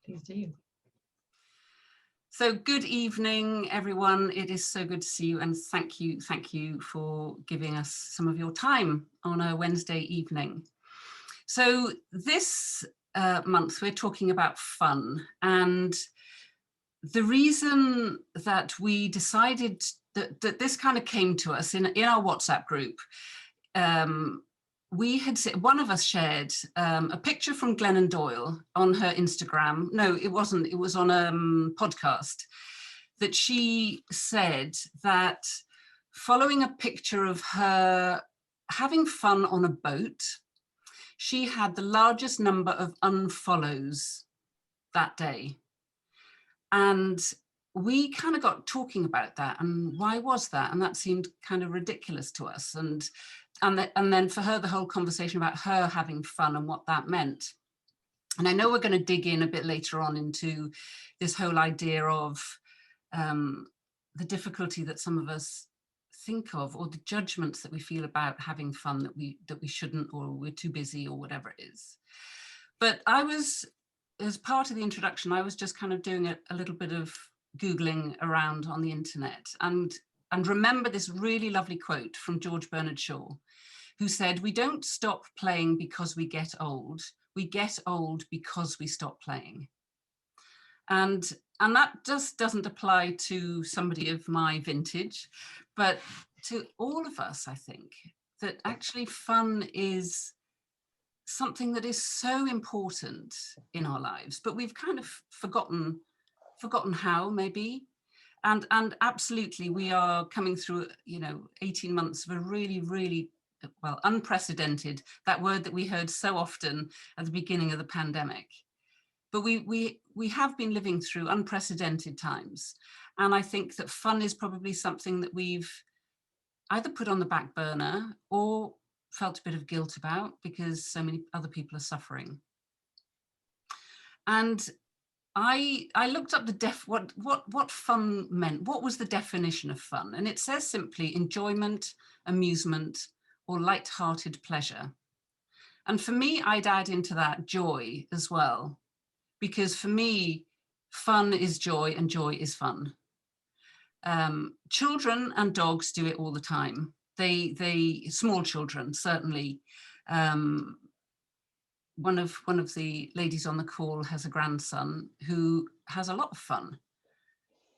please do. So good evening, everyone. It is so good to see you, and thank you for giving us some of your time on a Wednesday evening. So this month we're talking about fun, and the reason that we decided that this kind of came to us in our WhatsApp group, one of us shared a picture from Glennon Doyle on her Instagram. No, it wasn't. It was on a podcast that she said that following a picture of her having fun on a boat, she had the largest number of unfollows that day. And we kind of got talking about that, and why was that? And that seemed kind of ridiculous to us. And then for her, the whole conversation about her having fun and what that meant. And I know we're going to dig in a bit later on into this whole idea of the difficulty that some of us think of, or the judgments that we feel about having fun, that we shouldn't, or we're too busy, or whatever it is. But I was, as part of the introduction, I was just kind of doing a little bit of Googling around on the internet, and remember this really lovely quote from George Bernard Shaw, who said, "We don't stop playing because we get old. We get old because we stop playing." And that just doesn't apply to somebody of my vintage, but to all of us, I think, that actually fun is something that is so important in our lives, but we've kind of forgotten how, maybe. And absolutely, we are coming through, 18 months of a really, really, well, unprecedented, that word that we heard so often at the beginning of the pandemic. But we have been living through unprecedented times. And I think that fun is probably something that we've either put on the back burner or felt a bit of guilt about because so many other people are suffering. And I looked up what fun meant. What was the definition of fun? And it says simply enjoyment, amusement, or light-hearted pleasure. And for me, I'd add into that joy as well, because for me, fun is joy and joy is fun. Children and dogs do it all the time. They small children, certainly. One of the ladies on the call has a grandson who has a lot of fun,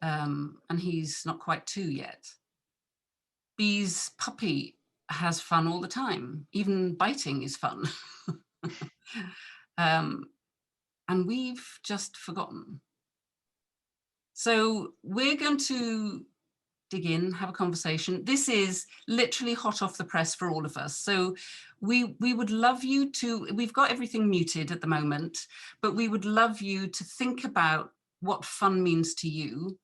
and he's not quite 2 yet. Bee's puppy has fun all the time. Even biting is fun. And we've just forgotten. So we're going to dig in, have a conversation. This is literally hot off the press for all of us. So we would love you to, we've got everything muted at the moment, but we would love you to think about what fun means to you,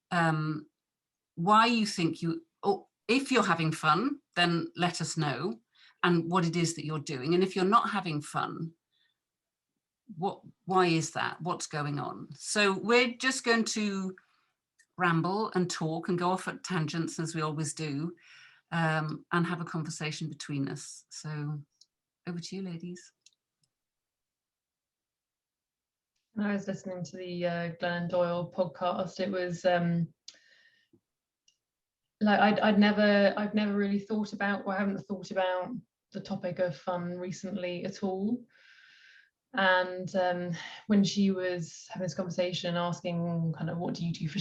why you think or if you're having fun, then let us know, and what it is that you're doing. And if you're not having fun, why is that? What's going on? So we're just going to ramble and talk and go off at tangents, as we always do, and have a conversation between us. So over to you, ladies. When I was listening to the Glennon Doyle podcast, it was like I've never really thought about, or I haven't thought about the topic of fun recently at all. And when she was having this conversation, asking kind of what do you do for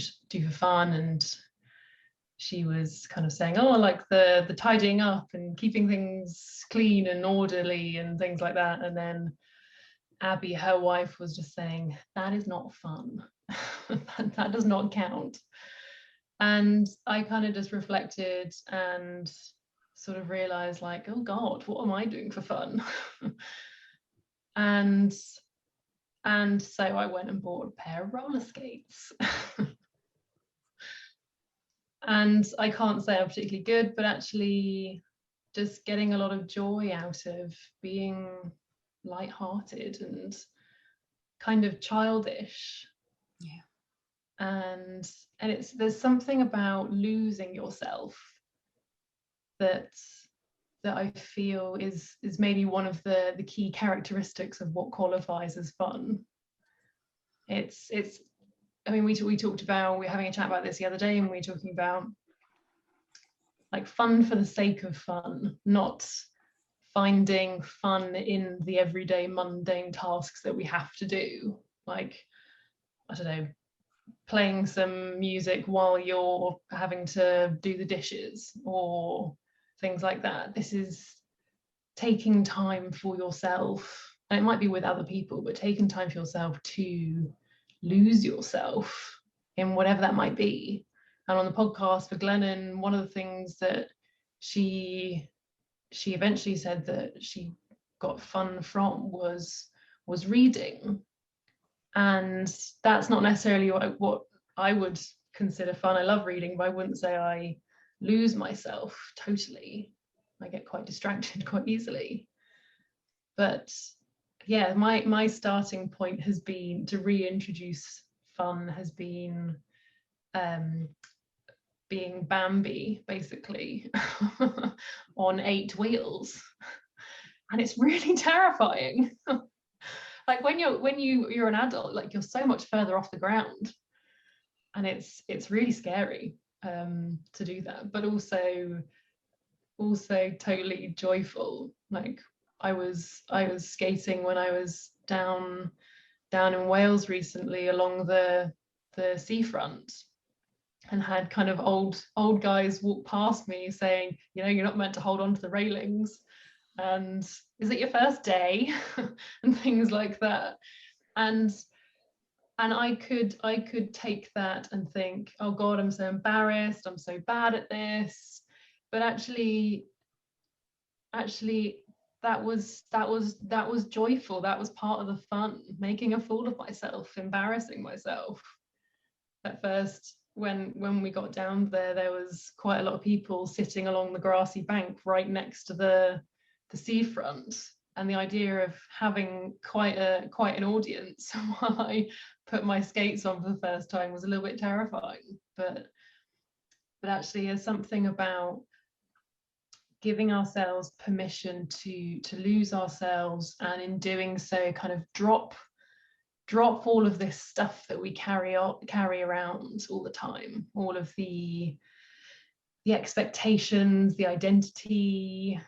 fun, and she was kind of saying, oh, like the tidying up and keeping things clean and orderly and things like that. And then Abby, her wife, was just saying, that is not fun. that does not count. And I kind of just reflected and sort of realized, like, oh God, what am I doing for fun? And so I went and bought a pair of roller skates. And I can't say I'm particularly good, but actually just getting a lot of joy out of being lighthearted and kind of childish. Yeah. And there's something about losing yourself that I feel is maybe one of the key characteristics of what qualifies as fun. it's I mean, we talked about, we were having a chat about this the other day, and we were talking about like fun for the sake of fun, not finding fun in the everyday mundane tasks that we have to do, like, I don't know, playing some music while you're having to do the dishes or things like that. This is taking time for yourself, and it might be with other people, but taking time for yourself to lose yourself in whatever that might be. And on the podcast for Glennon, one of the things that she eventually said that she got fun from was reading. And that's not necessarily what I would consider fun. I love reading, but I wouldn't say I lose myself totally. I get quite distracted quite easily. But yeah, my starting point has been to reintroduce fun, has been being Bambi, basically, on 8 wheels. And it's really terrifying. Like when you're an adult, like you're so much further off the ground, and it's really scary to do that, but also totally joyful. Like I was skating when I was down in Wales recently along the seafront, and had kind of old guys walk past me saying, you know, you're not meant to hold on to the railings, and is it your first day? And things like that. And I could take that and think, oh God, I'm so embarrassed, I'm so bad at this. But actually that was joyful. That was part of the fun, making a fool of myself, embarrassing myself. At first, when we got down there was quite a lot of people sitting along the grassy bank right next to the seafront, and the idea of having quite an audience while I put my skates on for the first time was a little bit terrifying. But actually, there's something about giving ourselves permission to lose ourselves, and in doing so kind of drop all of this stuff that we carry around all the time, all of the expectations, the identity,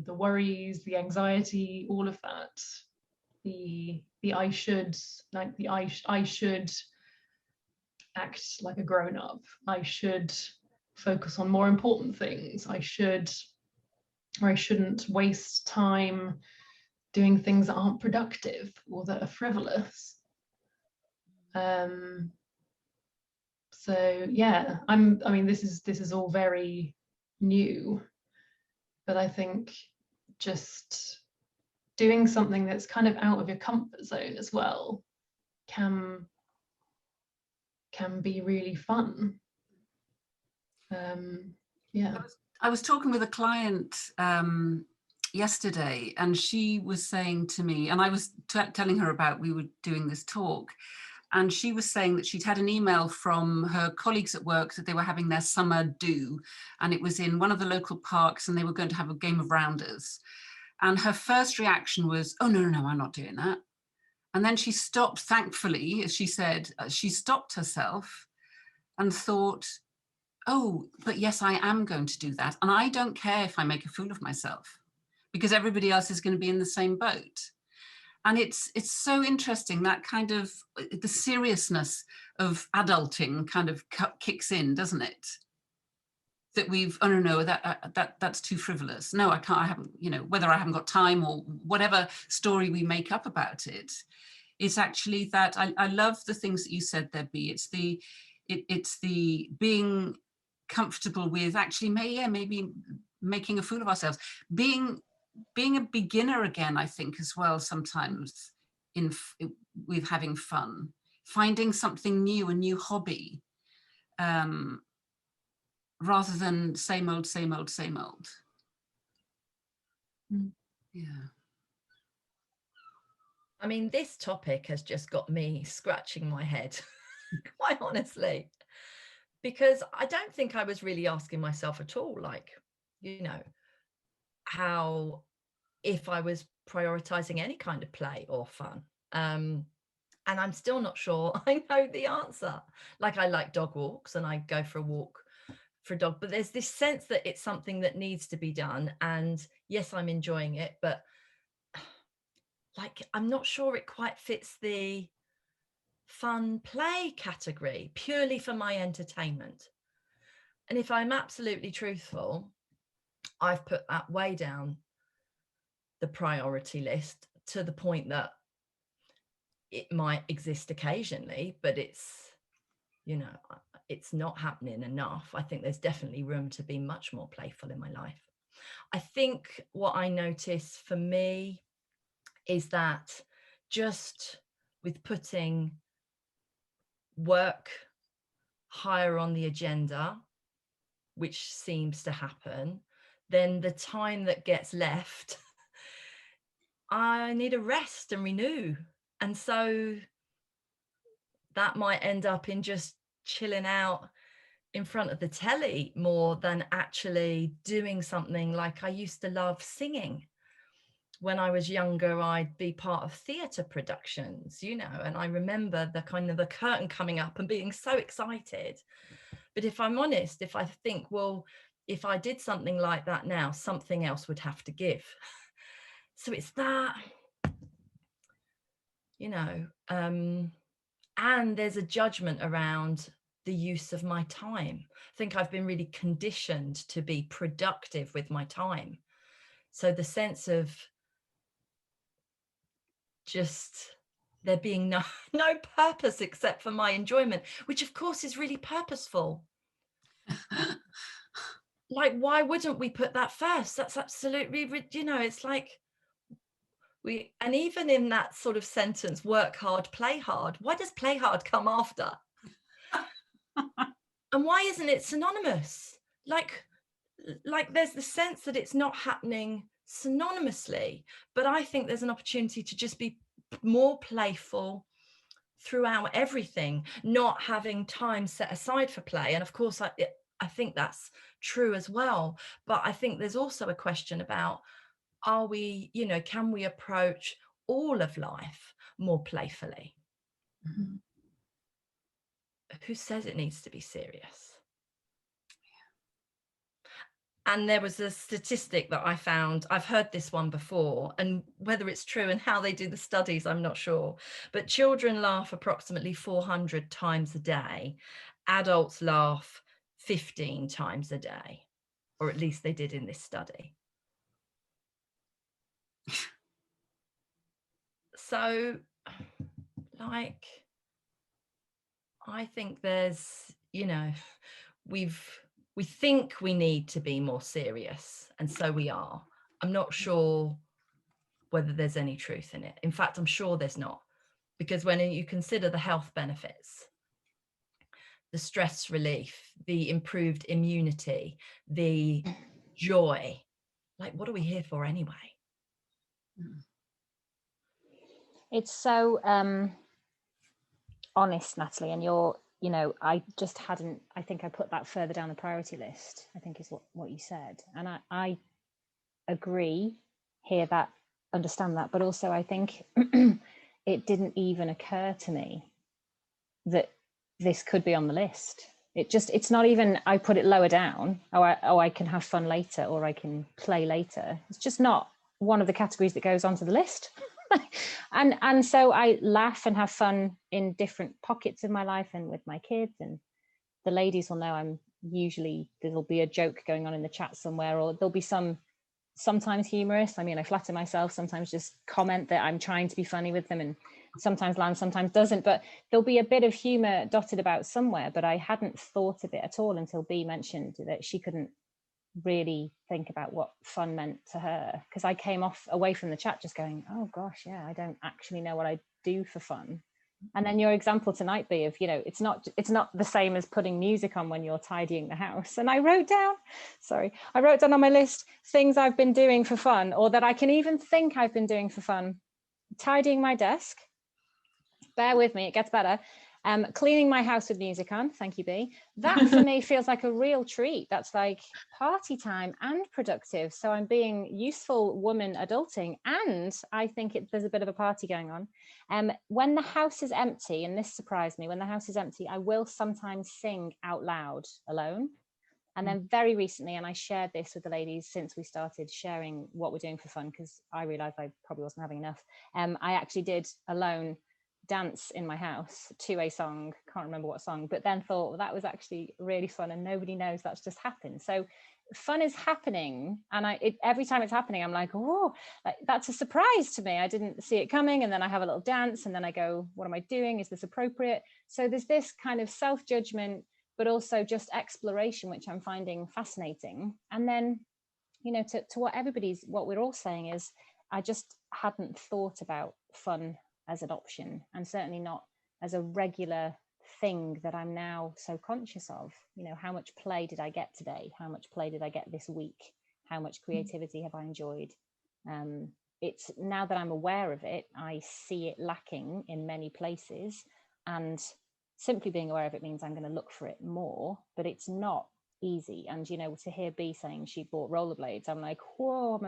the worries, the anxiety, all of that, the I should, like the I should act like a grown-up, I should focus on more important things, I shouldn't waste time doing things that aren't productive or that are frivolous. So yeah, I mean, this is all very new, but I think just doing something that's kind of out of your comfort zone as well can be really fun. Yeah. I was talking with a client yesterday, and she was saying to me, and I was telling her about, we were doing this talk, and she was saying that she'd had an email from her colleagues at work that they were having their summer do, and it was in one of the local parks, and they were going to have a game of rounders. And her first reaction was, oh, no, I'm not doing that. And then she stopped, thankfully, as she said, she stopped herself and thought, oh, but yes, I am going to do that. And I don't care if I make a fool of myself, because everybody else is going to be in the same boat. And it's so interesting, that kind of the seriousness of adulting kind of kicks in, doesn't it? That we've, oh no, that's too frivolous. No, I can't, I haven't, you know, whether I haven't got time or whatever story we make up about it, it's actually that I love the things that you said there, Bea. It's the being comfortable with actually maybe making a fool of ourselves, being a beginner again, I think, as well, sometimes with having fun, finding something new, a new hobby, rather than same old. Yeah. I mean, this topic has just got me scratching my head, quite honestly, because I don't think I was really asking myself at all, like, you know, how, if I was prioritizing any kind of play or fun. And I'm still not sure I know the answer. Like, I like dog walks and I go for a walk for a dog, but there's this sense that it's something that needs to be done. And yes, I'm enjoying it, but like, I'm not sure it quite fits the fun play category, purely for my entertainment. And if I'm absolutely truthful, I've put that way down the priority list, to the point that it might exist occasionally, but it's, you know, it's not happening enough. I think there's definitely room to be much more playful in my life. I think what I notice for me is that just with putting work higher on the agenda, which seems to happen, then the time that gets left, I need a rest and renew. And so that might end up in just chilling out in front of the telly more than actually doing something. Like, I used to love singing. When I was younger, I'd be part of theatre productions, you know, and I remember the kind of the curtain coming up and being so excited. But if I'm honest, if I think, well, if I did something like that now, something else would have to give. So it's that, you know, and there's a judgment around the use of my time. I think I've been really conditioned to be productive with my time. So the sense of just there being no purpose except for my enjoyment, which of course is really purposeful. Like, why wouldn't we put that first? That's absolutely, you know, it's like and even in that sort of sentence, work hard, play hard, why does play hard come after? And why isn't it synonymous? Like there's the sense that it's not happening synonymously, but I think there's an opportunity to just be more playful throughout everything, not having time set aside for play. And of course, I think that's true as well. But I think there's also a question about, are we, you know, can we approach all of life more playfully? Mm-hmm. Who says it needs to be serious? And there was a statistic that I found, I've heard this one before, and whether it's true and how they do the studies, I'm not sure. But children laugh approximately 400 times a day. Adults laugh 15 times a day, or at least they did in this study. So, like, I think there's, you know, we think we need to be more serious, and so we are. I'm not sure whether there's any truth in it. In fact, I'm sure there's not, because when you consider the health benefits, the stress relief, the improved immunity, the joy, like, what are we here for anyway? It's so honest, Natalie, and you know, I just hadn't, I think I put that further down the priority list, I think is what you said. And I agree, hear that, understand that, but also I think it didn't even occur to me that this could be on the list. It's not even, I put it lower down, I can have fun later, or I can play later. It's just not one of the categories that goes onto the list. and so I laugh and have fun in different pockets of my life and with my kids, and the ladies will know I'm usually, there'll be a joke going on in the chat somewhere, or there'll be sometimes humorous. I mean, I flatter myself, sometimes just comment that I'm trying to be funny with them, and sometimes lands, sometimes doesn't, but there'll be a bit of humor dotted about somewhere. But I hadn't thought of it at all until Bea mentioned that she couldn't really think about what fun meant to her, because I came away from the chat just going, oh gosh, yeah, I don't actually know what I do for fun. And then your example tonight, Bea, of, you know, it's not the same as putting music on when you're tidying the house. And I wrote down on my list things I've been doing for fun, or that I can even think I've been doing for fun. Tidying my desk, bear with me, it gets better. Cleaning my house with music on, thank you, B. That for me feels like a real treat. That's like party time and productive. So I'm being useful woman adulting, and I think there's a bit of a party going on. When the house is empty, and this surprised me, when the house is empty, I will sometimes sing out loud alone. And then very recently, and I shared this with the ladies since we started sharing what we're doing for fun, because I realized I probably wasn't having enough. I actually did alone dance in my house to a song, can't remember what song, but then thought, well, that was actually really fun and nobody knows that's just happened. So fun is happening, and every time it's happening, I'm like, oh, that's a surprise to me. I didn't see it coming. And then I have a little dance and then I go, what am I doing? Is this appropriate? So there's this kind of self-judgment, but also just exploration, which I'm finding fascinating. And then, you know, to what we're all saying is, I just hadn't thought about fun as an option, and certainly not as a regular thing that I'm now so conscious of. You know, how much play did I get today? How much play did I get this week? How much creativity have I enjoyed? It's now that I'm aware of it, I see it lacking in many places, and simply being aware of it means I'm going to look for it more, but it's not easy. And, you know, to hear B saying she bought rollerblades, I'm like, whoa,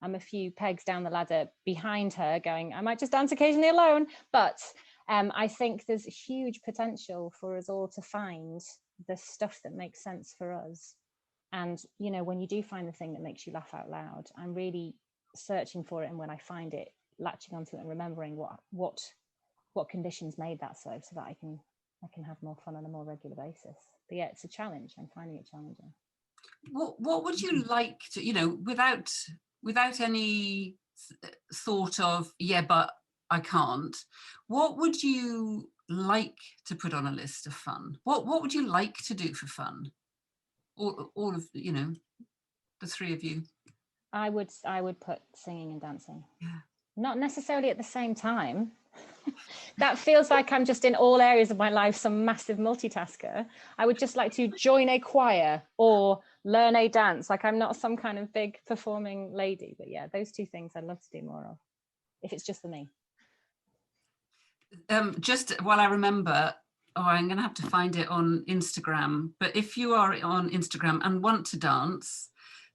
I'm a few pegs down the ladder behind her going, I might just dance occasionally alone. But I think there's huge potential for us all to find the stuff that makes sense for us. And, you know, when you do find the thing that makes you laugh out loud, I'm really searching for it. And when I find it, latching onto it and remembering what conditions made that so that I can have more fun on a more regular basis. But yeah, it's a challenge. I'm finding it challenging. What would you like to, you know, without any thought of, yeah, but I can't, what would you like to put on a list of fun? What would you like to do for fun? All of, you know, the three of you. I would put singing and dancing. Yeah. Not necessarily at the same time. That feels like I'm just in all areas of my life some massive multitasker. I would just like to join a choir or learn a dance. Like, I'm not some kind of big performing lady, but yeah, those two things I'd love to do more of, if it's just for me. Just while I remember, I'm going to have to find it on Instagram, but if you are on Instagram and want to dance,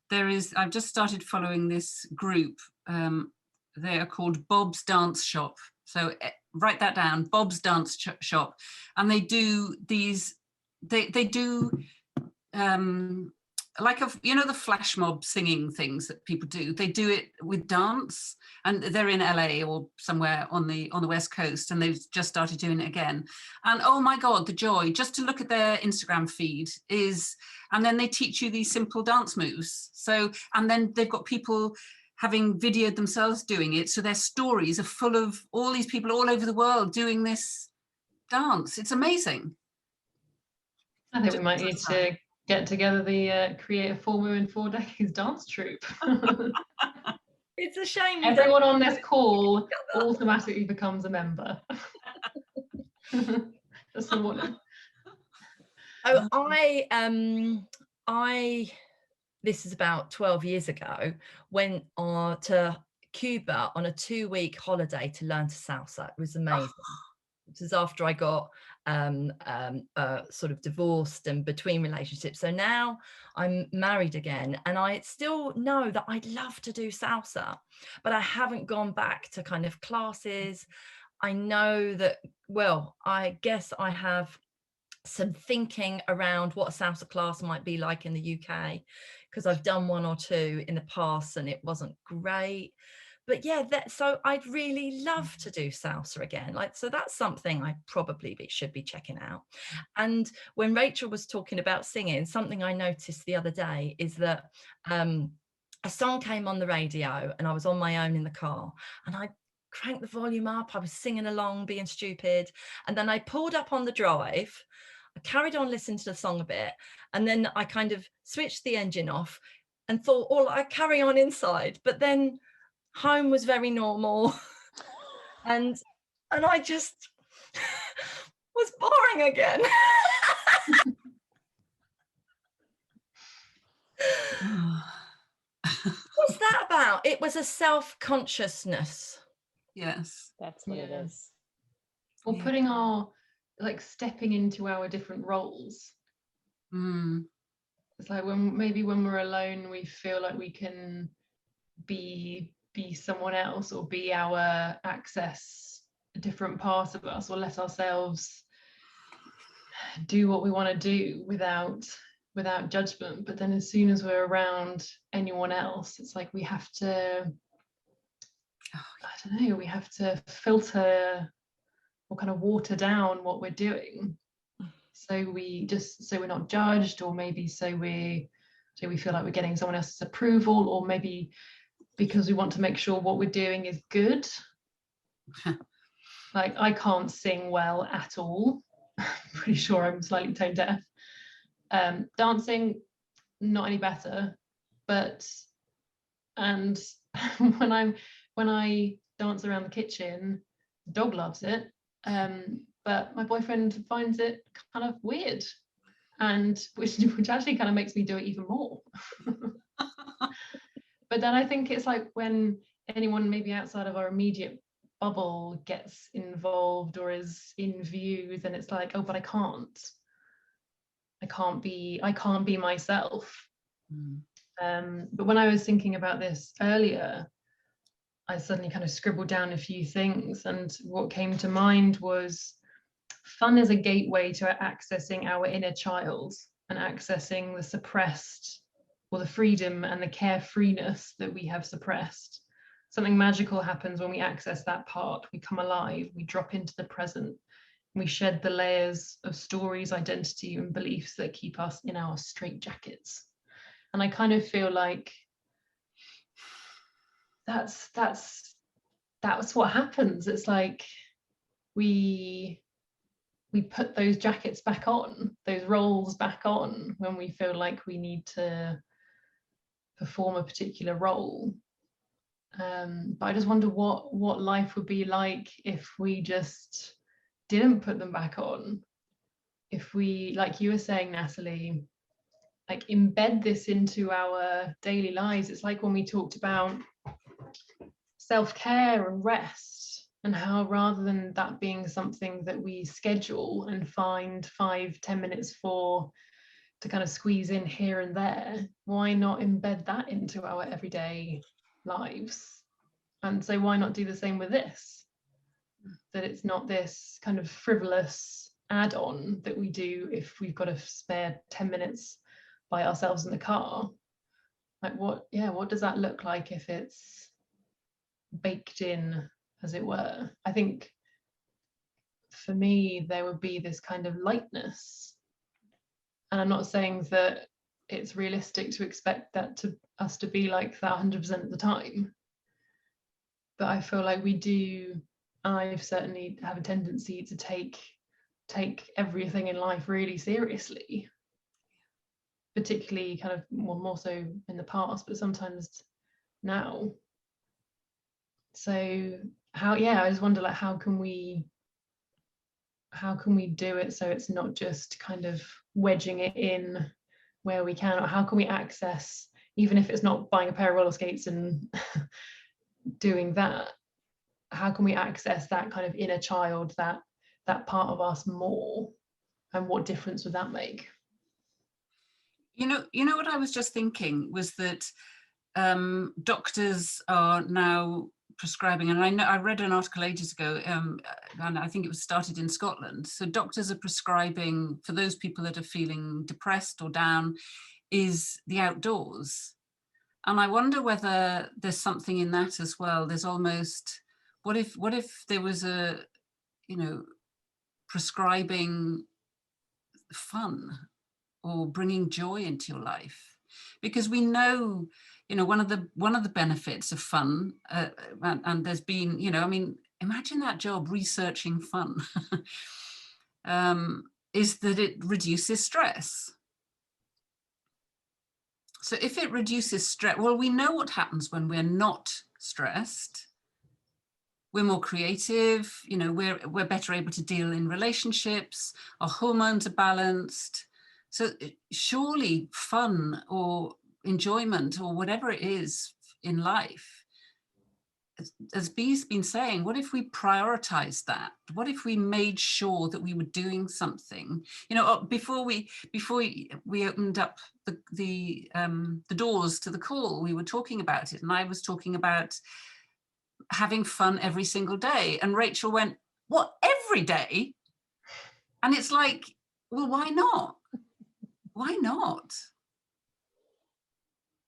I've just started following this group. They are called Bob's Dance Shop. So write that down, Bob's Dance Shop. And they do these, they do like, you know, the flash mob singing things that people do. They do it with dance, and they're in LA or somewhere on the West Coast, and they've just started doing it again. And oh my God, the joy, just to look at their Instagram feed is, and then they teach you these simple dance moves. So, and then they've got people having videoed themselves doing it. So their stories are full of all these people all over the world doing this dance. It's amazing. I think we might need to get together the Create a 4 Women 4 Decades dance troupe. It's a shame everyone on this call automatically becomes a member. Just someone. I this is about 12 years ago, went to Cuba on a 2-week holiday to learn to salsa. It was amazing. It was after I got sort of divorced and between relationships. So now I'm married again, and I still know that I'd love to do salsa, but I haven't gone back to kind of classes. I know that, well, I guess I have some thinking around what a salsa class might be like in the UK, because I've done 1 or 2 in the past and it wasn't great. But yeah, so I'd really love to do salsa again. Like, so that's something I probably should be checking out. And when Rachel was talking about singing, something I noticed the other day is that a song came on the radio and I was on my own in the car, and I cranked the volume up. I was singing along, being stupid. And then I pulled up on the drive. I carried on listening to the song a bit, and then I kind of switched the engine off and thought, oh, I carry on inside. But then home was very normal, and I just was boring again. What's that about? It was a self-consciousness. Yes, that's what it is. Or putting our like stepping into our different roles. Mm. It's like when we're alone, we feel like we can be someone else, or be our access a different part of us, or let ourselves do what we want to do without judgment. But then as soon as we're around anyone else, it's like we have to, I don't know, we have to filter or kind of water down what we're doing, so we're not judged, or maybe so we feel like we're getting someone else's approval, or maybe because we want to make sure what we're doing is good. Like, I can't sing well at all. I'm pretty sure I'm slightly tone deaf. Dancing, not any better. But and when I dance around the kitchen, the dog loves it. But my boyfriend finds it kind of weird, and which actually kind of makes me do it even more. But then I think it's like when anyone maybe outside of our immediate bubble gets involved or is in view, then it's like, oh, but I can't be myself. But when I was thinking about this earlier, I suddenly kind of scribbled down a few things, and what came to mind was fun is a gateway to accessing our inner child and accessing the suppressed, or the freedom and the carefreeness that we have suppressed. Something magical happens when we access that part. We come alive, we drop into the present, we shed the layers of stories, identity, and beliefs that keep us in our straitjackets. And I kind of feel like that's what happens. It's like we put those jackets back on, those roles back on, when we feel like we need to perform a particular role. But I just wonder what life would be like if we just didn't put them back on. If we, like you were saying, Natalie, like embed this into our daily lives. It's like when we talked about self-care and rest, and how rather than that being something that we schedule and find 5-10 minutes for to kind of squeeze in here and there, why not embed that into our everyday lives? And so why not do the same with this, that it's not this kind of frivolous add-on that we do if we've got a spare 10 minutes by ourselves in the car. Like, what does that look like if it's baked in, as it were? I think for me there would be this kind of lightness, and I'm not saying that it's realistic to expect that to us to be like that 100% of the time, but I feel like we do. I've certainly have a tendency to take everything in life really seriously, particularly kind of more so in the past, but sometimes now. So I just wonder, like, how can we do it so it's not just kind of wedging it in where we can, or how can we access, even if it's not buying a pair of roller skates and doing that, how can we access that kind of inner child, that part of us more, and what difference would that make? You know what I was just thinking was that doctors are now prescribing, and I read an article ages ago, and I think it was started in Scotland. So doctors are prescribing for those people that are feeling depressed or down is the outdoors. And I wonder whether there's something in that as well. There's almost, what if there was a, prescribing fun or bringing joy into your life? Because we know, one of the benefits of fun, and there's been, imagine that job, researching fun, is that it reduces stress. So if it reduces stress, well, we know what happens when we're not stressed. We're more creative, we're better able to deal in relationships, our hormones are balanced. So surely fun or enjoyment or whatever it is in life as Bee's been saying, what if we prioritized that? What if we made sure that we were doing something? You know, before we opened up the doors to the call, we were talking about it, and I was talking about having fun every single day, and Rachel went, "What, every day?" And it's like, well, why not? Why not?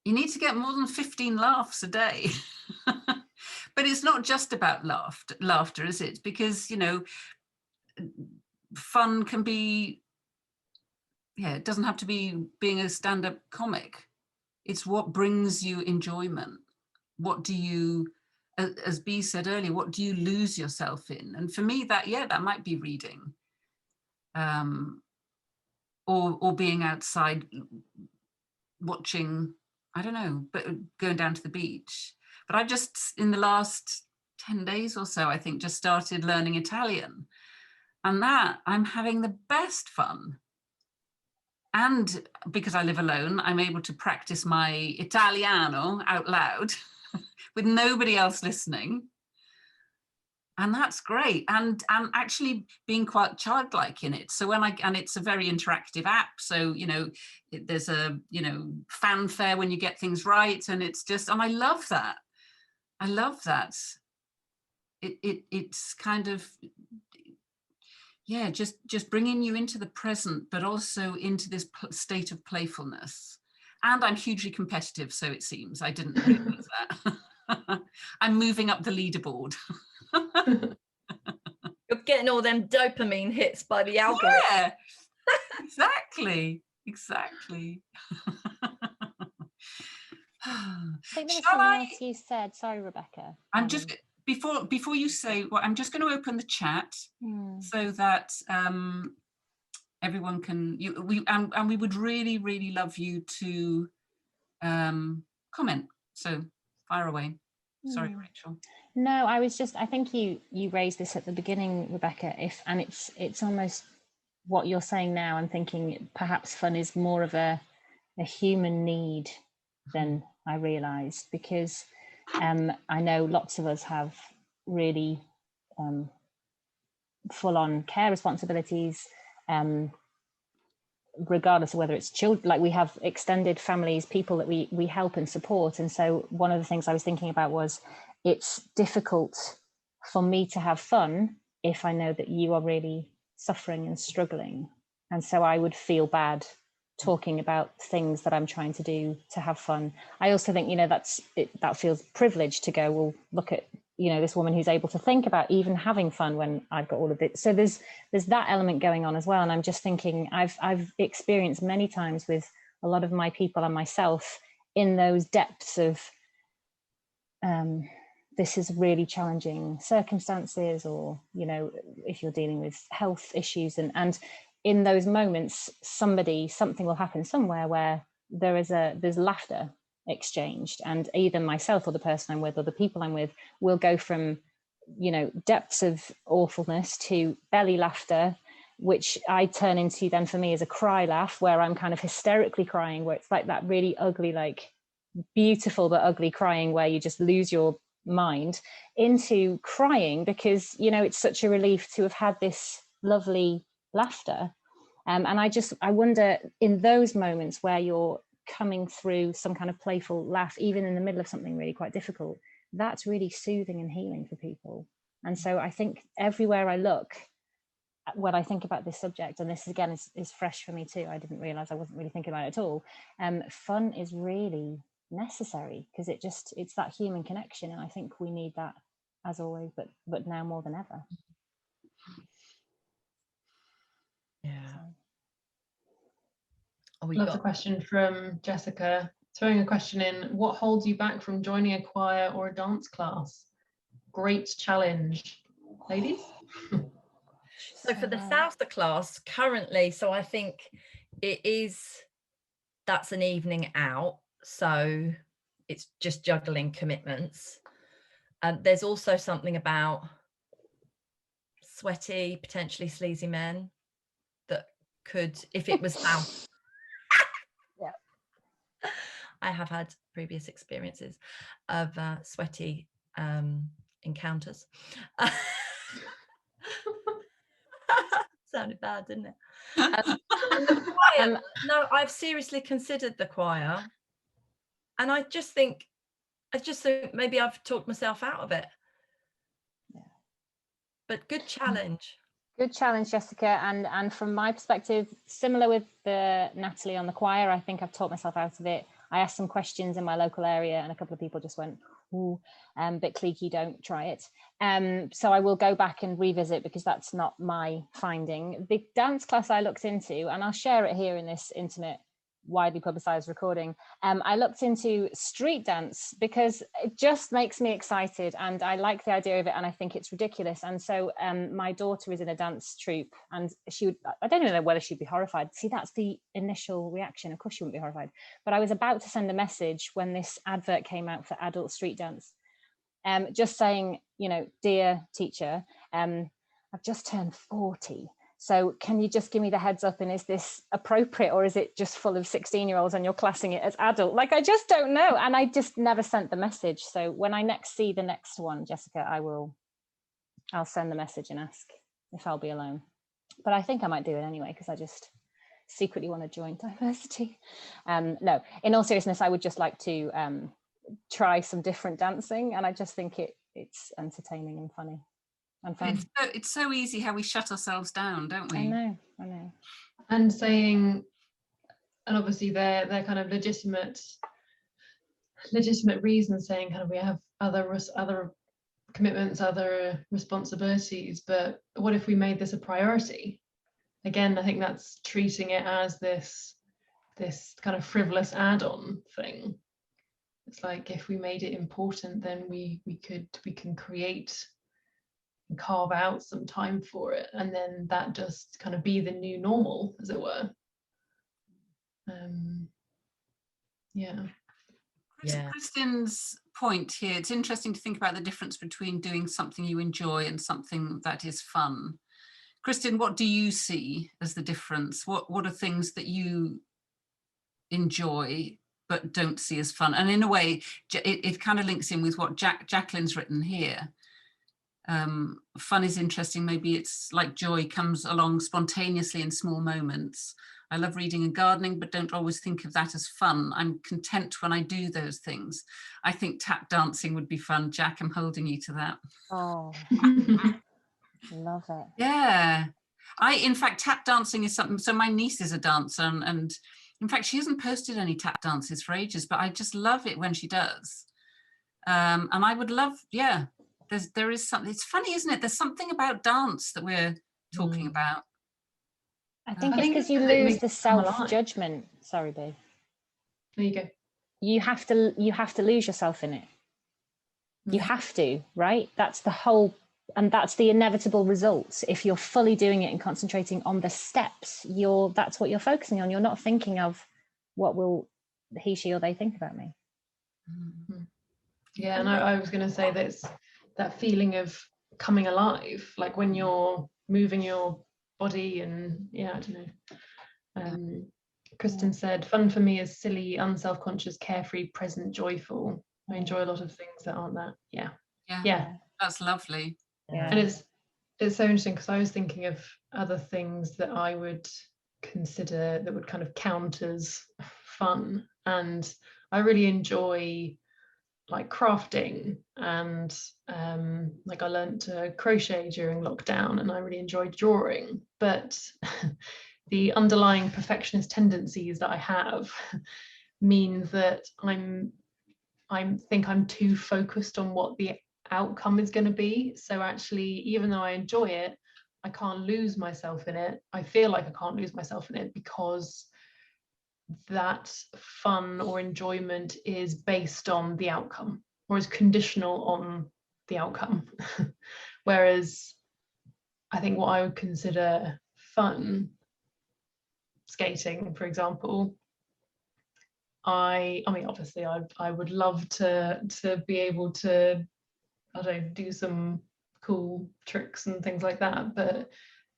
You need to get more than 15 laughs a day. But it's not just about laughter, is it? Because, you know, fun can be, yeah, it doesn't have to be being a stand-up comic. It's what brings you enjoyment. What do you, as Bea said earlier, what do you lose yourself in? And for me, that might be reading, or being outside watching, I don't know, but going down to the beach. But I've just, in the last 10 days or so, I think, just started learning Italian. And that, I'm having the best fun. And because I live alone, I'm able to practice my Italiano out loud with nobody else listening. And that's great. And actually being quite childlike in it. So and it's a very interactive app. So, you know, there's a, you know, fanfare when you get things right. And it's just, and I love that. I love that. It's kind of, yeah, just bringing you into the present, but also into this state of playfulness. And I'm hugely competitive, so it seems. I didn't realize that. I'm moving up the leaderboard. You're getting all them dopamine hits by the algorithm. Yeah, exactly. I think there was something else you said. Sorry, Rebecca. I'm just, before you say, well, I'm just going to open the chat so that everyone can, and we would really, really love you to comment. So fire away. Sorry, Rachel. No, I was just, I think you raised this at the beginning, Rebecca, and it's almost what you're saying now. I'm thinking perhaps fun is more of a human need than I realized, because I know lots of us have really full-on care responsibilities, regardless of whether it's children. Like, we have extended families, people that we help and support. And so one of the things I was thinking about was, it's difficult for me to have fun if I know that you are really suffering and struggling. And so I would feel bad talking about things that I'm trying to do to have fun. I also think, you know, that feels privileged to go, well, look at, you know, this woman who's able to think about even having fun when I've got all of it. So there's that element going on as well. And I'm just thinking, I've experienced many times with a lot of my people and myself in those depths of this is really challenging circumstances, or, you know, if you're dealing with health issues, and in those moments, something will happen somewhere where there's laughter exchanged, and either myself or the person I'm with or the people I'm with will go from, you know, depths of awfulness to belly laughter, which I turn into then for me as a cry laugh, where I'm kind of hysterically crying, where it's like that really ugly, like beautiful but ugly crying where you just lose your mind, into crying because, you know, it's such a relief to have had this lovely laughter. And I wonder, in those moments where you're coming through some kind of playful laugh, even in the middle of something really quite difficult, that's really soothing and healing for people. And so I think everywhere I look, when I think about this subject, and this again is fresh for me too, I didn't realize I wasn't really thinking about it at all, fun is really necessary, because it's that human connection, and I think we need that as always, but now more than ever. Yeah. Love the question from Jessica, throwing a question in: what holds you back from joining a choir or a dance class? Great challenge, ladies. So for the salsa class currently, so I think that's an evening out, so it's just juggling commitments. There's also something about sweaty, potentially sleazy men that could, if it was house. Yeah, I have had previous experiences of sweaty encounters. Sounded bad, didn't it? And the choir, no, I've seriously considered the choir, and I just think maybe I've talked myself out of it. Yeah. But good challenge. Good challenge, Jessica. And from my perspective, similar with the Natalie on the choir, I think I've taught myself out of it. I asked some questions in my local area and a couple of people just went, ooh, bit cliquey, don't try it. So I will go back and revisit because that's not my finding. The dance class I looked into, and I'll share it here in this intimate, widely publicized recording, I looked into street dance because it just makes me excited and I like the idea of it and I think it's ridiculous. And so my daughter is in a dance troupe and I don't even know whether she'd be horrified. See, that's the initial reaction. Of course she wouldn't be horrified. But I was about to send a message when this advert came out for adult street dance, just saying, you know, dear teacher, I've just turned 40. So can you just give me the heads up, and is this appropriate or is it just full of 16-year-olds and you're classing it as adult? Like, I just don't know. And I just never sent the message. So when I next see the next one, Jessica, I'll send the message and ask if I'll be alone. But I think I might do it anyway, because I just secretly want to join diversity. No, in all seriousness, I would just like to try some different dancing. And I just think it's entertaining and funny. It's so easy how we shut ourselves down, don't we? I know. And saying, and obviously they're kind of legitimate reasons, saying kind of we have other commitments, other responsibilities, but what if we made this a priority? Again, I think that's treating it as this kind of frivolous add-on thing. It's like, if we made it important, then we can create and carve out some time for it, and then that just kind of be the new normal, as it were. Yeah. Kristin's point here, it's interesting to think about the difference between doing something you enjoy and something that is fun. Kristin, what do you see as the difference? What are things that you enjoy but don't see as fun? And in a way, it kind of links in with what Jacqueline's written here. Fun is interesting. Maybe it's like joy comes along spontaneously in small moments. I love reading and gardening, but don't always think of that as fun. I'm content when I do those things. I think tap dancing would be fun. Jack, I'm holding you to that. Oh, love it. Yeah. In fact, tap dancing is something, so my niece is a dancer and in fact, she hasn't posted any tap dances for ages, but I just love it when she does. And I would love, yeah, there is something, it's funny, isn't it? There's something about dance that we're talking about. I think it's because you lose the self-judgment. Sorry, babe. There you go. You have to lose yourself in it. You have to, right? That's the whole, and that's the inevitable result. If you're fully doing it and concentrating on the steps, that's what you're focusing on. You're not thinking of what will he, she, or they think about me. Yeah, and I was going to say that feeling of coming alive, like when you're moving your body, and yeah, I don't know. Kristin said, fun for me is silly, unself-conscious, carefree, present, joyful. I enjoy a lot of things that aren't that. Yeah. That's lovely. Yeah. And it's so interesting because I was thinking of other things that I would consider that would kind of count as fun, and I really enjoy like crafting, and like I learned to crochet during lockdown, and I really enjoyed drawing, but the underlying perfectionist tendencies that I have mean that I think I'm too focused on what the outcome is going to be. So actually, even though I enjoy it, I can't lose myself in it. I feel like I can't lose myself in it because that fun or enjoyment is based on the outcome, or is conditional on the outcome. Whereas I think what I would consider fun, skating, for example, I mean, obviously I would love to be able to, I don't know, do some cool tricks and things like that, but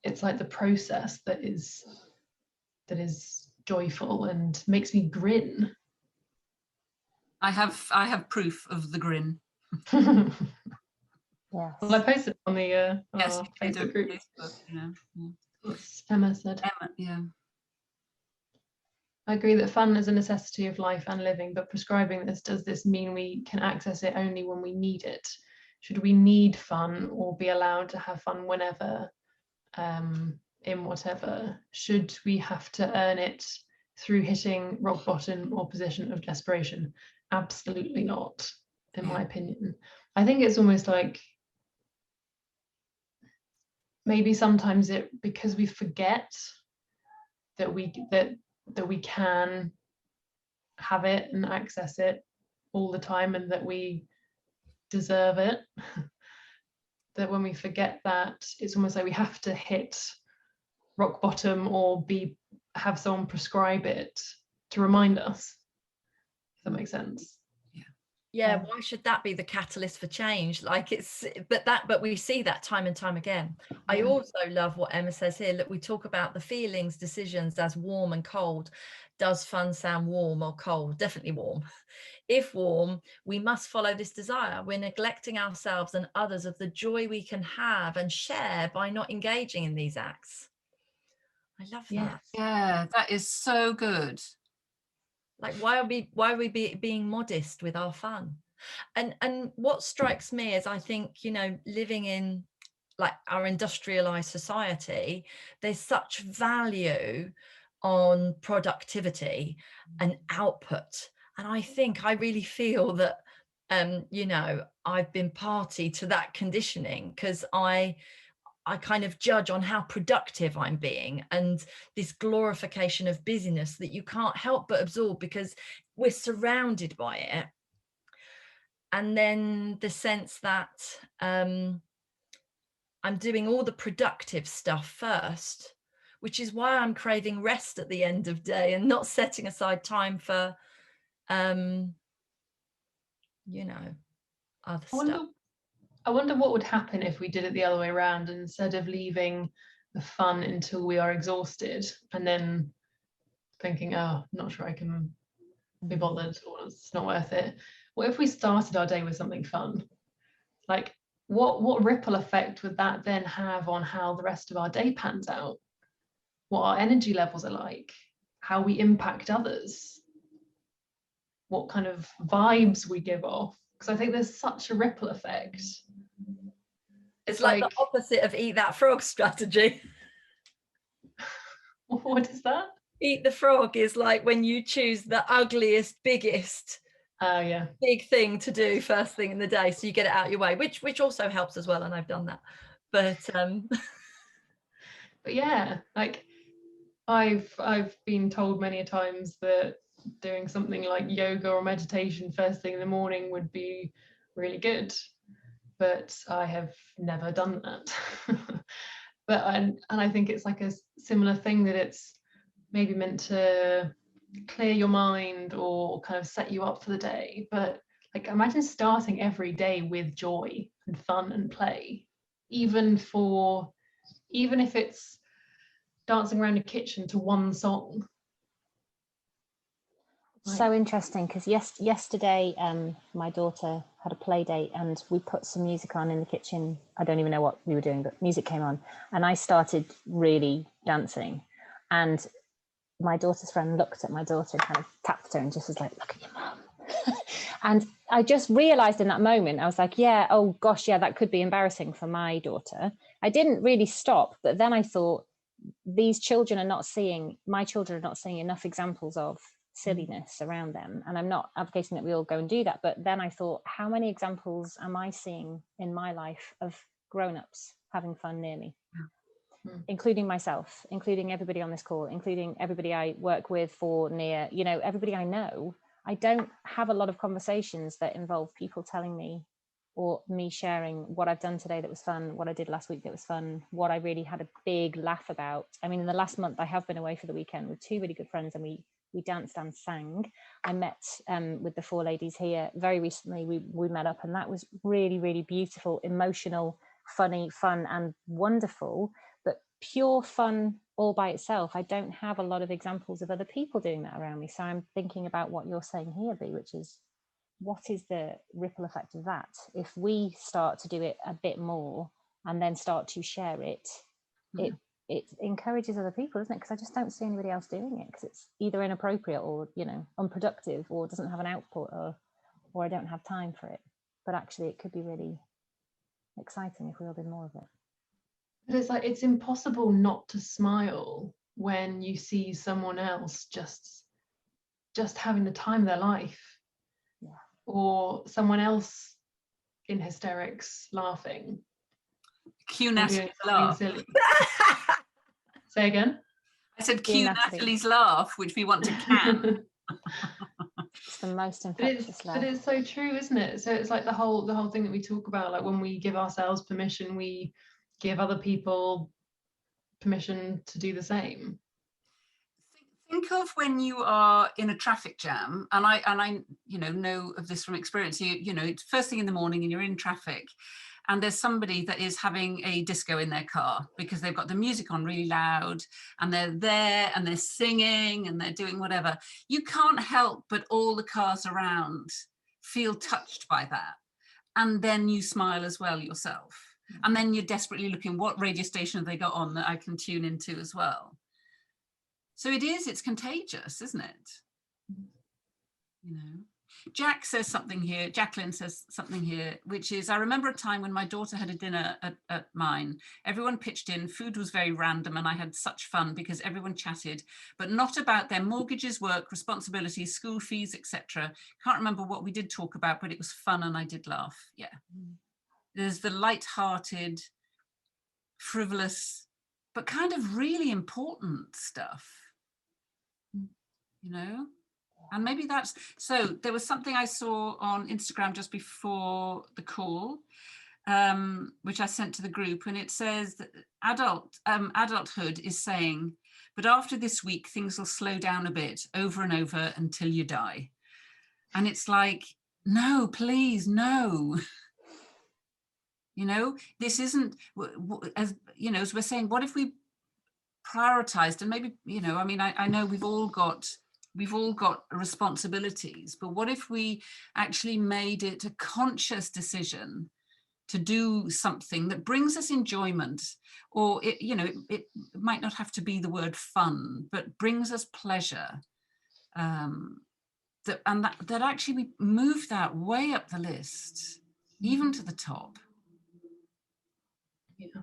it's like the process that is joyful and makes me grin. I have proof of the grin. Yes. Well, I posted on the Yes, our you did Facebook on group. Facebook, yeah. What's Emma said. Emma, yeah. I agree that fun is a necessity of life and living, but prescribing this, does this mean we can access it only when we need it? Should we need fun or be allowed to have fun whenever, in whatever? Should we have to earn it through hitting rock bottom or position of desperation? Absolutely not, in my opinion. I think it's almost like maybe sometimes because we forget that we can have it and access it all the time and that we deserve it. That when we forget that, it's almost like we have to hit rock bottom or have someone prescribe it to remind us, if that makes sense. Yeah, why should that be the catalyst for change? Like but we see that time and time again. I also love what Emma says here. Look, we talk about the feelings, decisions as warm and cold. Does fun sound warm or cold? Definitely warm. If warm, we must follow this desire. We're neglecting ourselves and others of the joy we can have and share by not engaging in these acts. I love that. Yeah, that is so good. Like, why are we being modest with our fun? And what strikes me is, I think, you know, living in like our industrialized society, there's such value on productivity and output. And I really feel that, you know, I've been party to that conditioning, because I kind of judge on how productive I'm being, and this glorification of busyness that you can't help but absorb because we're surrounded by it. And then the sense that I'm doing all the productive stuff first, which is why I'm craving rest at the end of day and not setting aside time for, you know, other stuff. I wonder what would happen if we did it the other way around, and instead of leaving the fun until we are exhausted and then thinking, oh, I'm not sure I can be bothered, or it's not worth it. What if we started our day with something fun? Like, what ripple effect would that then have on how the rest of our day pans out? What our energy levels are like, how we impact others, what kind of vibes we give off? Because I think there's such a ripple effect. It's like the opposite of eat that frog strategy. What is that? Eat the frog is like when you choose the ugliest, biggest big thing to do first thing in the day, so you get it out your way, which also helps as well, and I've done that. But but yeah, like I've been told many a times that doing something like yoga or meditation first thing in the morning would be really good, but I have never done that. But and I think it's like a similar thing, that it's maybe meant to clear your mind or kind of set you up for the day. But like, imagine starting every day with joy and fun and play, even if it's dancing around a kitchen to one song. So interesting, because yesterday my daughter had a play date and we put some music on in the kitchen. I don't even know what we were doing, but music came on and I started really dancing, and my daughter's friend looked at my daughter and kind of tapped her and just was like, look at your mum. And I just realized in that moment, I was like, yeah, oh gosh, yeah, that could be embarrassing for my daughter. I didn't really stop, but then I thought, my children are not seeing enough examples of silliness around them, and I'm not advocating that we all go and do that, but then I thought, how many examples am I seeing in my life of grown-ups having fun near me? Including myself, including everybody on this call, including everybody I work with, for near, you know, everybody I know. I don't have a lot of conversations that involve people telling me, or me sharing what I've done today that was fun, what I did last week that was fun, what I really had a big laugh about. I mean, in the last month, I have been away for the weekend with two really good friends, and we danced and sang. I met with the four ladies here very recently. We met up, and that was really, really beautiful, emotional, funny, fun, and wonderful. But pure fun all by itself, I don't have a lot of examples of other people doing that around me. So I'm thinking about what you're saying here, Bea, which is what is the ripple effect of that? If we start to do it a bit more and then start to share it, it encourages other people, doesn't it? Because I just don't see anybody else doing it, because it's either inappropriate or, you know, unproductive, or doesn't have an output, or I don't have time for it. But actually it could be really exciting if we all did more of it. But it's like, it's impossible not to smile when you see someone else just having the time of their life. Yeah. Or someone else in hysterics laughing. Cue Or Natalie's doing something laugh. silly. Say again? I said Cue cue Natalie. Natalie's laugh, which we want to can. It's the most But infectious laugh. it's so true, isn't it? So it's like the whole thing that we talk about, like when we give ourselves permission, we give other people permission to do the same. Think of when you are in a traffic jam, and I you know of this from experience. You know, it's first thing in the morning and you're in traffic, and there's somebody that is having a disco in their car because they've got the music on really loud, and they're there and they're singing and they're doing whatever. You can't help but all the cars around feel touched by that, and then you smile as well yourself, and then you're desperately looking, what radio station have they got on that I can tune into as well? So it's contagious, isn't it? You know, Jack says something here, Jacqueline says something here, which is, I remember a time when my daughter had a dinner at mine. Everyone pitched in, food was very random, and I had such fun because everyone chatted, but not about their mortgages, work, responsibilities, school fees, etc. Can't remember what we did talk about, but it was fun and I did laugh. Yeah. There's the light-hearted, frivolous, but kind of really important stuff. You know, and maybe that's, so there was something I saw on Instagram just before the call, which I sent to the group, and it says that adulthood is saying, but after this week things will slow down a bit, over and over until you die. And it's like, no, please, no. You know, this isn't, as you know, as we're saying, what if we prioritized, and maybe, you know, I mean, I know we've all got responsibilities, but what if we actually made it a conscious decision to do something that brings us enjoyment, or it, you know, it might not have to be the word fun, but brings us pleasure, that actually we move that way up the list, even to the top. Yeah.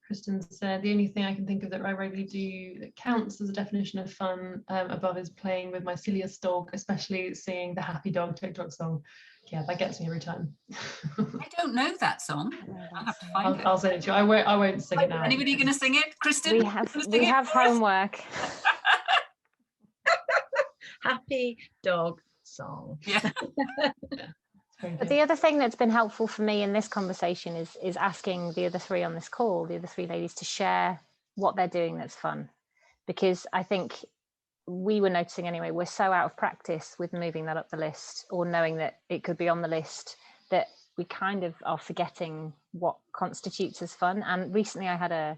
Kristen said, the only thing I can think of that I regularly do that counts as a definition of fun above is playing with my silliest dog, especially singing the Happy Dog TikTok song. Yeah, that gets me every time. I don't know that song. I'll have to find it. I'll send it to you. I won't sing it now. Anybody going to sing it? Kristen? We have homework. Happy dog song. Yeah. But the other thing that's been helpful for me in this conversation is asking the other three on this call, the other three ladies, to share what they're doing that's fun. Because I think we were noticing anyway, we're so out of practice with moving that up the list, or knowing that it could be on the list, that we kind of are forgetting what constitutes as fun. And recently I had a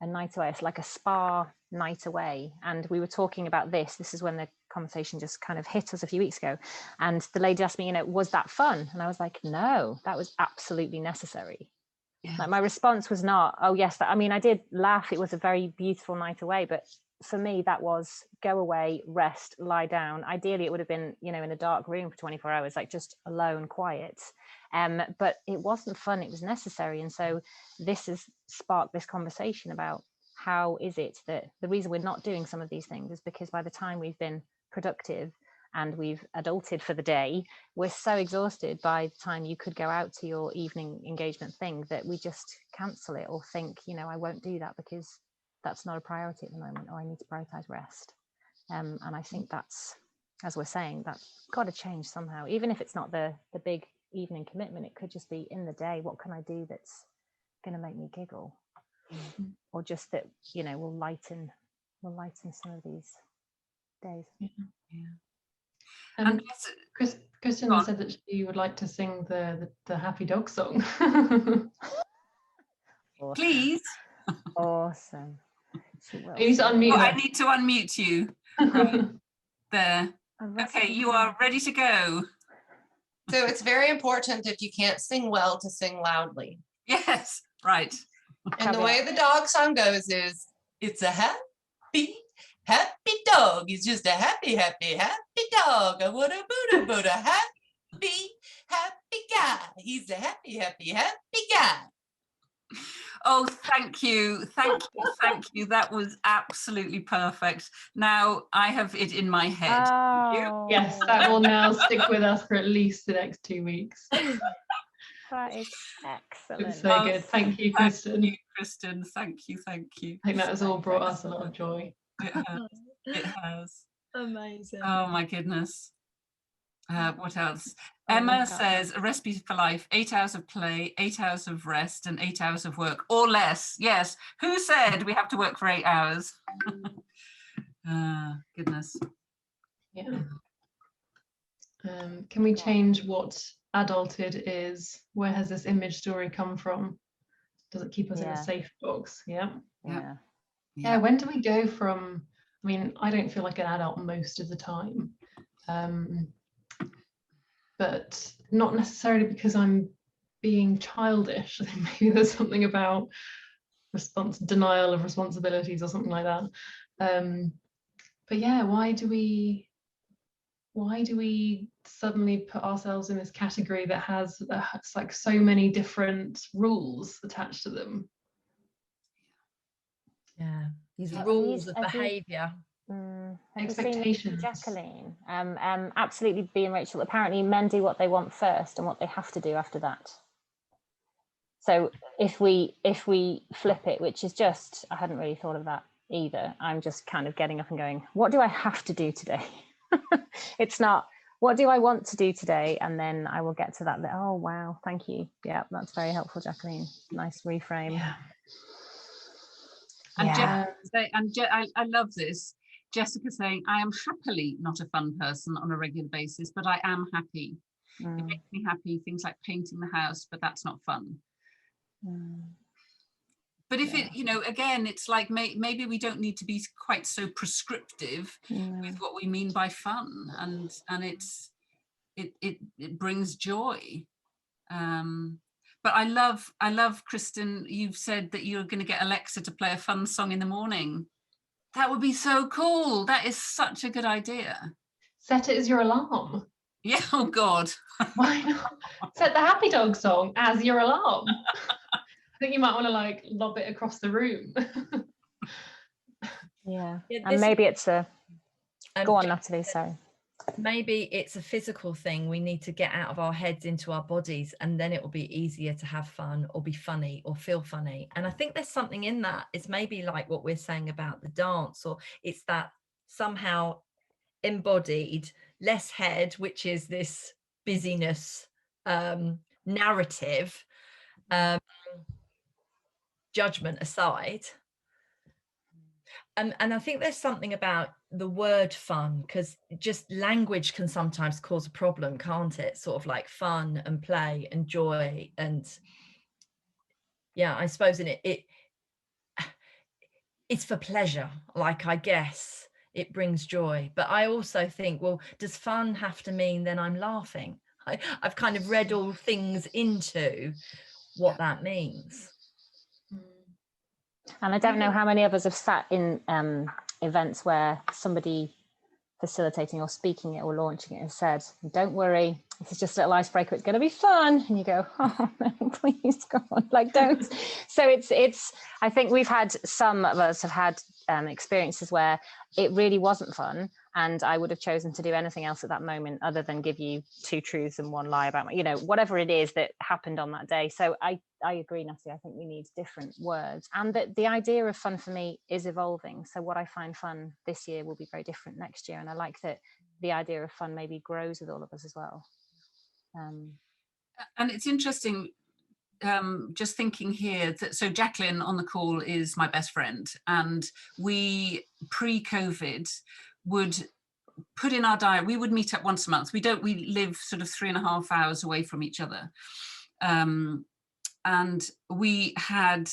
night away, it's like a spa night away, and we were talking about this is when the conversation just kind of hit us a few weeks ago, and the lady asked me, you know, was that fun? And I was like, no, that was absolutely necessary. Yeah. Like, my response was not, oh yes, I mean, I did laugh, it was a very beautiful night away, but for me that was go away, rest, lie down. Ideally it would have been, you know, in a dark room for 24 hours, like just alone, quiet, but it wasn't fun, it was necessary. And so this has sparked this conversation about how is it that the reason we're not doing some of these things is because by the time we've been productive and we've adulted for the day, we're so exhausted by the time you could go out to your evening engagement thing that we just cancel it, or think, you know, I won't do that because that's not a priority at the moment, or I need to prioritize rest. And I think that's, as we're saying, that's got to change somehow. Even if it's not the big evening commitment, it could just be in the day, what can I do that's going to make me giggle? Or just that, you know, will lighten some of these days. And Kristen said that she would like to sing the Happy Dog song. Awesome. Please. Awesome. You need to unmute her. I need to unmute you. Right there. Okay, you are ready to go. So it's very important if you can't sing well to sing loudly. Yes, right. And the way the dog song goes is, it's a happy, happy dog. He's just a happy, happy, happy dog. A woulda, Buddha, Buddha, happy, happy guy. He's a happy, happy, happy guy. Oh, thank you. Thank you. Thank you. That was absolutely perfect. Now I have it in my head. Oh, Yes, that will now stick with us for at least the next 2 weeks. that is excellent. It's so good. Thank you, Kristen. Thank you, Kristen. Thank you. Thank you. I think that has all brought us a lot of joy. It has. It has. Amazing. Oh my goodness. What else? Oh my Emma God. says a recipe for life: 8 hours of play, 8 hours of rest, and 8 hours of work, or less. Yes. Who said we have to work for 8 hours? Goodness. Yeah. Can we change what adulthood is? Where has this image story come from? Does it keep us in a Yeah. safe box? Yeah. Yeah. Yeah. When do we go from, I mean, I don't feel like an adult most of the time. But not necessarily because I'm being childish. I think maybe there's something about denial of responsibilities or something like that. But yeah, why do we suddenly put ourselves in this category that has like so many different rules attached to them? Yeah, these Yeah. rules of Have you- behaviour. Have you seen Expectations. Jacqueline? Absolutely, being Rachel. Apparently, men do what they want first and what they have to do after that. So if we flip it, which is just, I hadn't really thought of that either. I'm just kind of getting up and going, what do I have to do today? It's not, what do I want to do today? And then I will get to that. Oh, wow. Thank you. Yeah, that's very helpful, Jacqueline. Nice reframe. Yeah. And Yeah. I love this. Jessica saying, I am happily not a fun person on a regular basis, but I am happy. It Mm, makes me happy. Things like painting the house, but that's not fun. mm. But if Yeah. it, again, it's like maybe we don't need to be quite so prescriptive with what we mean by fun, and it brings joy. But I love, Kristen, you've said that you're going to get Alexa to play a fun song in the morning. That would be so cool. That is such a good idea. Set it as your alarm. Yeah, oh God. Why not? Set the Happy Dog song as your alarm. I think you might want to like lob it across the room. Yeah. Yeah, And this- maybe it's a, go on, Jack Natalie, said sorry. maybe it's a physical thing. We need to get out of our heads into our bodies, and then it will be easier to have fun or be funny or feel funny. And I think there's something in that. It's maybe like what we're saying about the dance, or it's that somehow embodied, less head, which is this busyness narrative, judgment aside. And I think there's something about the word fun, because just language can sometimes cause a problem, can't it? Sort of like fun and play and joy. And yeah, I suppose in it's for pleasure, like, I guess it brings joy. But I also think, well, does fun have to mean then I'm laughing? I've kind of read all things into what that means. And I don't know how many of us have sat in events where somebody facilitating or speaking it or launching it has said, don't worry, this is just a little icebreaker, it's going to be fun. And you go, oh no, please go on, like don't. So it's I think some of us have had experiences where it really wasn't fun, and I would have chosen to do anything else at that moment other than give you 2 truths and 1 lie about whatever it is that happened on that day. So I agree, Natalie. I think we need different words, and that the idea of fun for me is evolving. So what I find fun this year will be very different next year, and I like that the idea of fun maybe grows with all of us as well. And it's interesting, just thinking here that, so Jacqueline on the call is my best friend, and we pre-COVID would put in our diary, we would meet up once a month. We live sort of 3.5 hours away from each other. And we had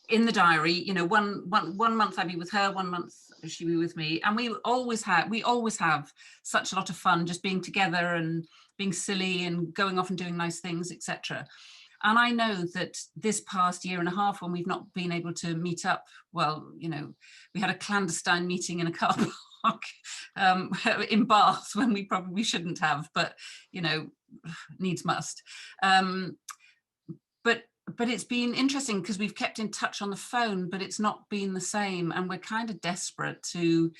in the diary, you know, one month I'd be with her, 1 month she'd be with me, and we always have such a lot of fun just being together and being silly and going off and doing nice things, etc. And I know that this past year and a half, when we've not been able to meet up, well, you know, we had a clandestine meeting in a car park in Bath when we probably shouldn't have, but, you know, needs must. But it's been interesting because we've kept in touch on the phone, but it's not been the same. And we're kind of desperate to,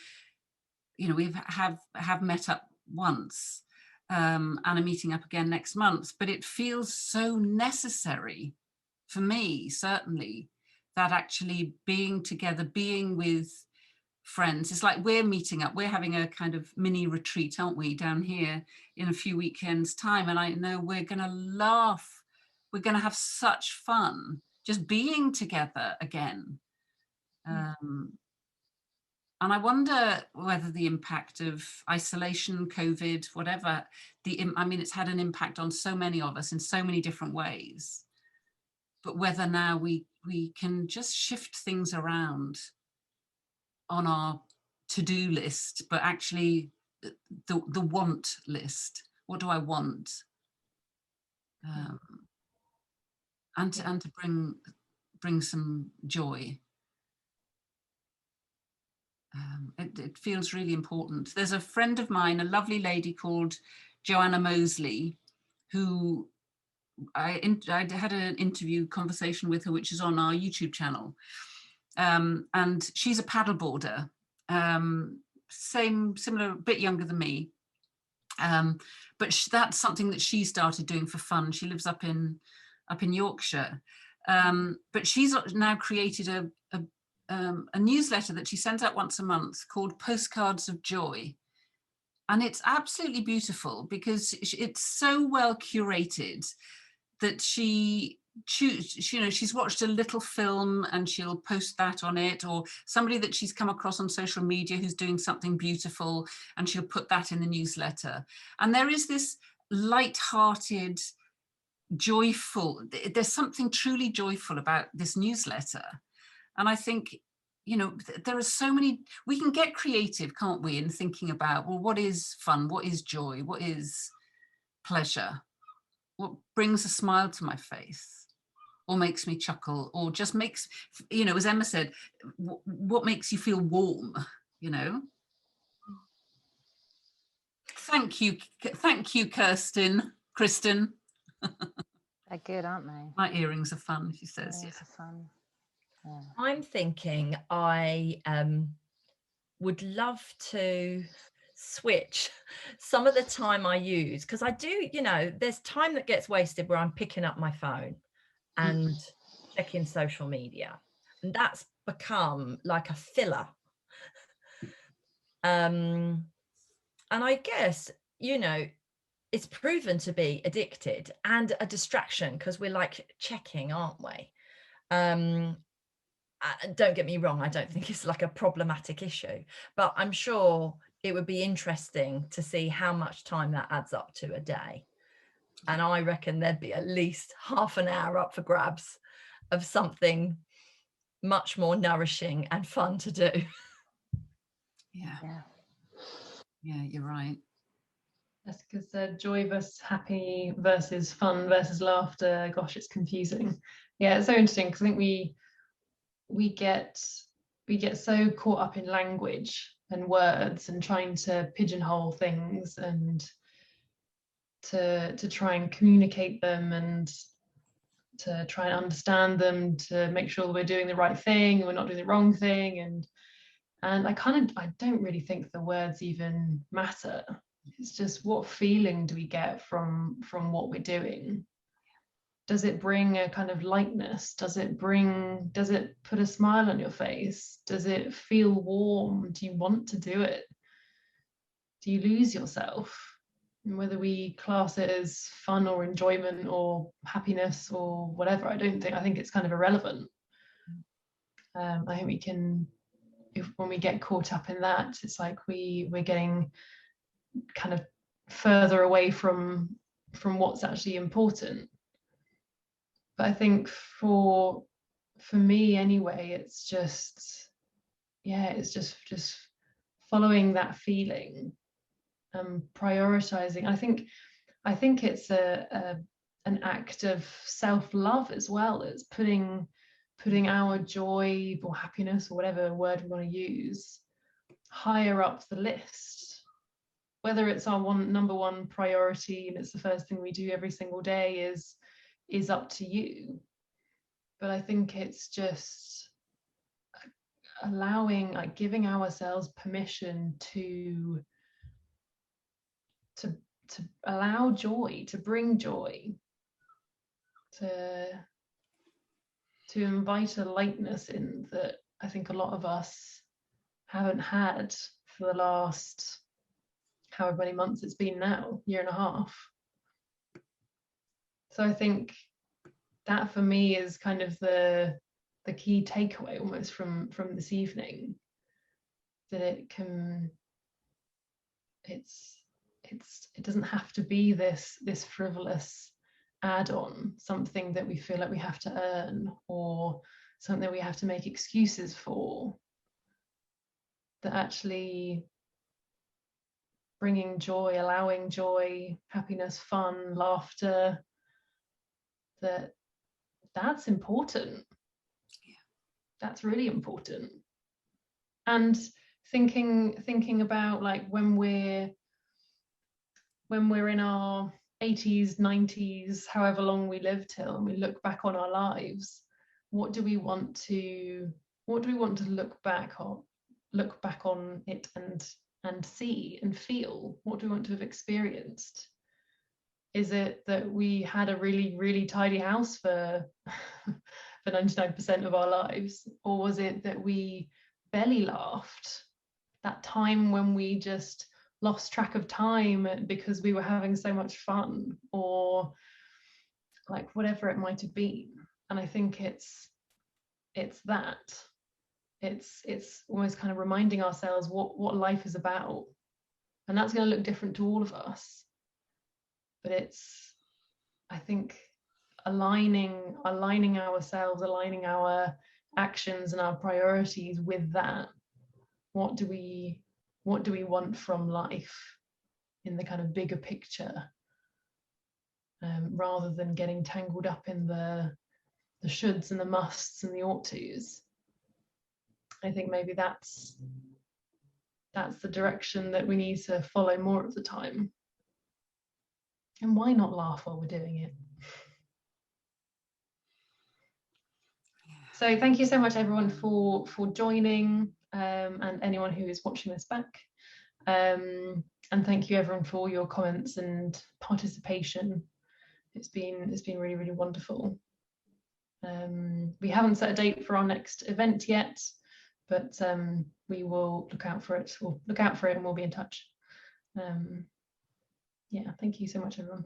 you know, we have met up once and are meeting up again next month, but it feels so necessary for me, certainly, that actually being together, being with friends, it's like we're meeting up, we're having a kind of mini retreat, aren't we, down here in a few weekends time. And I know we're going to laugh. We're going to have such fun just being together again. And I wonder whether the impact of isolation, COVID, whatever, I mean, it's had an impact on so many of us in so many different ways, but whether now we can just shift things around on our to-do list, but actually the want list. What do I want? And to bring some joy. It feels really important. There's a friend of mine, a lovely lady called Joanna Mosley, who I had an interview conversation with her, which is on our YouTube channel. And she's a paddleboarder, similar, a bit younger than me. But that's something that she started doing for fun. She lives up in Yorkshire, but she's now created a newsletter that she sends out once a month called Postcards of Joy. And it's absolutely beautiful because it's so well curated that she's watched a little film and she'll post that on it, or somebody that she's come across on social media who's doing something beautiful and she'll put that in the newsletter. And there is this light-hearted, joyful, there's something truly joyful about this newsletter. And I think, you know, there are so many, we can get creative, can't we, in thinking about, well, what is fun? What is joy? What is pleasure? What brings a smile to my face or makes me chuckle, or just makes, you know, as Emma said, what makes you feel warm, you know? Thank you, Kristen. They're good, aren't they? My earrings are fun, she says. Earrings are fun. Yeah. I'm thinking I would love to switch some of the time I use, because I do, you know, there's time that gets wasted where I'm picking up my phone and checking social media, and that's become like a filler. And I guess, you know, it's proven to be addicted and a distraction because we're like checking, aren't we? Don't get me wrong, I don't think it's like a problematic issue, but I'm sure it would be interesting to see how much time that adds up to a day. And I reckon there'd be at least half an hour up for grabs of something much more nourishing and fun to do. Yeah, you're right. That's because joy versus happy versus fun versus laughter, gosh, it's confusing. Yeah, it's so interesting because I think we get so caught up in language and words and trying to pigeonhole things and to try and communicate them and to try and understand them, to make sure we're doing the right thing, we're not doing the wrong thing, and I don't really think the words even matter. It's just, what feeling do we get from what we're doing? Does it bring a kind of lightness? Does it put a smile on your face? Does it feel warm? Do you want to do it? Do you lose yourself? And whether we class it as fun or enjoyment or happiness or whatever, I think it's kind of irrelevant. I think we can, when we get caught up in that, it's like we're getting kind of further away from what's actually important. But I think for for me anyway, it's just, yeah, it's just following that feeling, prioritizing. I think it's an act of self-love as well. It's putting our joy or happiness or whatever word we want to use higher up the list. Whether it's our number one priority and it's the first thing we do every single day is up to you. But I think it's just allowing, like giving ourselves permission to allow joy, to bring joy, to invite a lightness in that I think a lot of us haven't had for the last however many months it's been now, year and a half. So I think that for me is kind of the key takeaway almost from this evening, that it doesn't have to be this frivolous add-on, something that we feel like we have to earn or something we have to make excuses for, that actually bringing joy, allowing joy, happiness, fun, laughter, that's important. Yeah. That's really important. And thinking about like when we're in our 80s, 90s, however long we live till, and we look back on our lives, what do we want to look back on it and see and feel? What do we want to have experienced? Is it that we had a really, really tidy house for 99% of our lives? Or was it that we belly laughed? That time when we just lost track of time because we were having so much fun, or like whatever it might have been. And I think it's that. It's almost kind of reminding ourselves what life is about. And that's going to look different to all of us. But it's, I think, aligning ourselves, aligning our actions and our priorities with that. What do we want from life in the kind of bigger picture, rather than getting tangled up in the shoulds and the musts and the ought tos. I think maybe that's the direction that we need to follow more of the time. And why not laugh while we're doing it? So thank you so much everyone for joining, and anyone who is watching this back. And thank you everyone for all your comments and participation. It's been really, really wonderful. We haven't set a date for our next event yet, but we will look out for it and we'll be in touch. Yeah, thank you so much everyone.